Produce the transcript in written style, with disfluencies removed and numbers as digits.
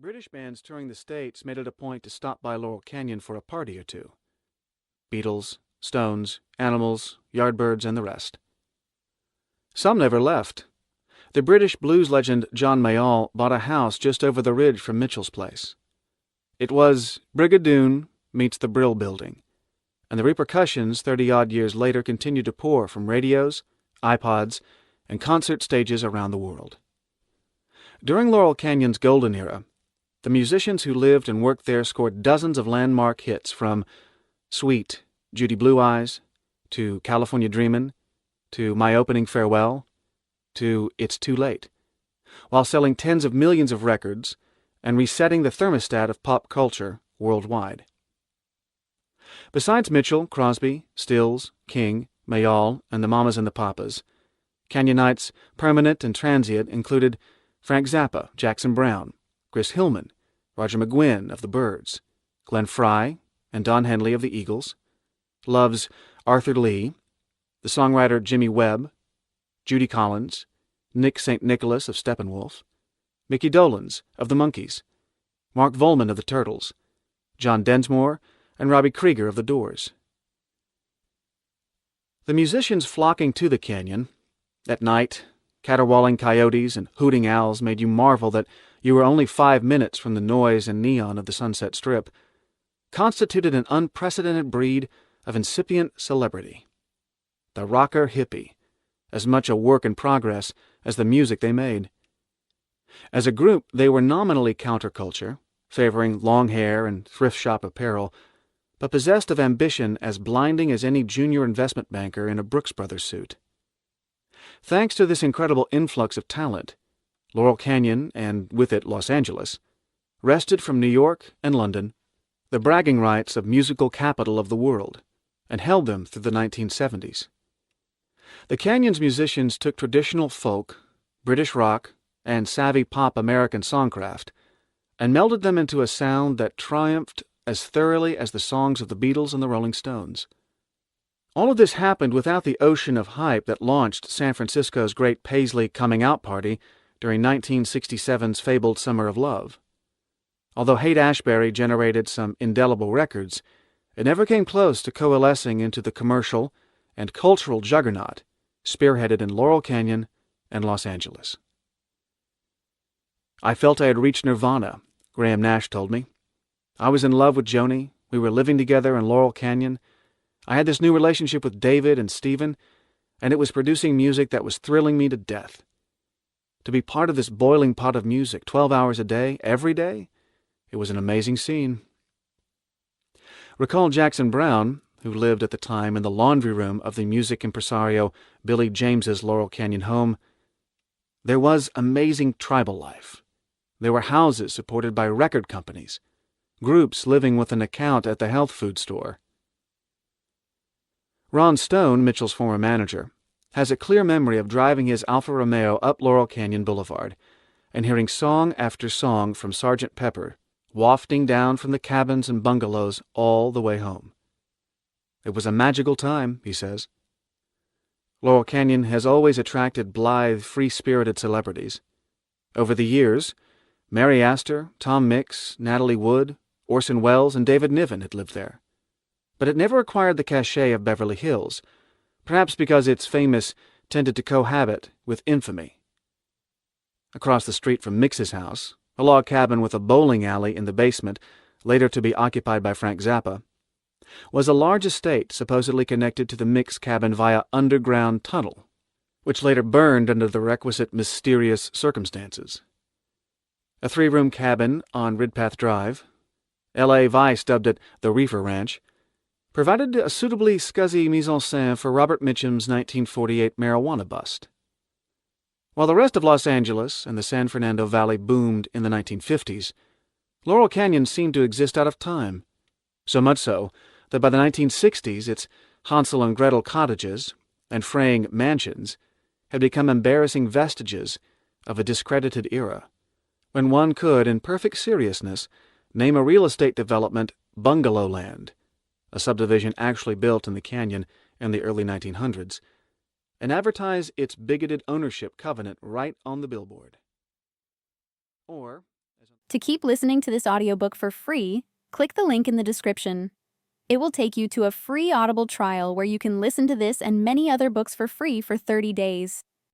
British bands touring the States made it a point to stop by Laurel Canyon for a party or two. Beatles, Stones, Animals, Yardbirds, and the rest. Some never left. The British blues legend John Mayall bought a house just over the ridge from Mitchell's place. It was Brigadoon meets the Brill Building, and the repercussions 30-odd years later continued to pour from radios, iPods, and concert stages around the world. During Laurel Canyon's golden era, the musicians who lived and worked there scored dozens of landmark hits from Sweet, Judy Blue Eyes, to California Dreamin', to My Opening Farewell, to It's Too Late, while selling tens of millions of records and resetting the thermostat of pop culture worldwide. Besides Mitchell, Crosby, Stills, King, Mayall, and the Mamas and the Papas, Canyonites, permanent and transient, included Frank Zappa, Jackson Browne, Chris Hillman, Roger McGuinn of the Byrds, Glenn Frey and Don Henley of the Eagles, Love's Arthur Lee, the songwriter Jimmy Webb, Judy Collins, Nick St. Nicholas of Steppenwolf, Mickey Dolenz of the Monkees, Mark Volman of the Turtles, John Densmore, and Robbie Krieger of the Doors. The musicians flocking to the canyon, at night, caterwauling coyotes and hooting owls made you marvel that you were only 5 minutes from the noise and neon of the Sunset Strip, constituted an unprecedented breed of incipient celebrity. The rocker hippie, as much a work in progress as the music they made. As a group, they were nominally counterculture, favoring long hair and thrift shop apparel, but possessed of ambition as blinding as any junior investment banker in a Brooks Brothers suit. Thanks to this incredible influx of talent, Laurel Canyon, and with it Los Angeles, wrested from New York and London the bragging rights of musical capital of the world, and held them through the 1970s. The Canyon's musicians took traditional folk, British rock, and savvy pop American songcraft, and melded them into a sound that triumphed as thoroughly as the songs of the Beatles and the Rolling Stones. All of this happened without the ocean of hype that launched San Francisco's great Paisley coming out party during 1967's fabled Summer of Love. Although Haight-Ashbury generated some indelible records, it never came close to coalescing into the commercial and cultural juggernaut spearheaded in Laurel Canyon and Los Angeles. I felt I had reached nirvana, Graham Nash told me. I was in love with Joni, we were living together in Laurel Canyon, I had this new relationship with David and Stephen, and it was producing music that was thrilling me to death. To be part of this boiling pot of music 12 hours a day, every day, it was an amazing scene. Recall Jackson Browne, who lived at the time in the laundry room of the music impresario Billy James's Laurel Canyon home. There was amazing tribal life. There were houses supported by record companies, groups living with an account at the health food store. Ron Stone, Mitchell's former manager, has a clear memory of driving his Alfa Romeo up Laurel Canyon Boulevard and hearing song after song from Sgt. Pepper wafting down from the cabins and bungalows all the way home. It was a magical time, he says. Laurel Canyon has always attracted blithe, free-spirited celebrities. Over the years, Mary Astor, Tom Mix, Natalie Wood, Orson Welles, and David Niven had lived there. But it never acquired the cachet of Beverly Hills, perhaps because its famous tended to cohabit with infamy. Across the street from Mix's house, a log cabin with a bowling alley in the basement, later to be occupied by Frank Zappa, was a large estate supposedly connected to the Mix cabin via underground tunnel, which later burned under the requisite mysterious circumstances. A 3-room cabin on Ridpath Drive, L.A. Vice dubbed it the Reefer Ranch, provided a suitably scuzzy mise-en-scène for Robert Mitchum's 1948 marijuana bust. While the rest of Los Angeles and the San Fernando Valley boomed in the 1950s, Laurel Canyon seemed to exist out of time, so much so that by the 1960s its Hansel and Gretel cottages and fraying mansions had become embarrassing vestiges of a discredited era, when one could, in perfect seriousness, name a real estate development Bungalow Land, a subdivision actually built in the canyon in the early 1900s, and advertise its bigoted ownership covenant right on the billboard. Or, To keep listening to this audiobook for free, click the link in the description. It will take you to a free Audible trial where you can listen to this and many other books for free for 30 days.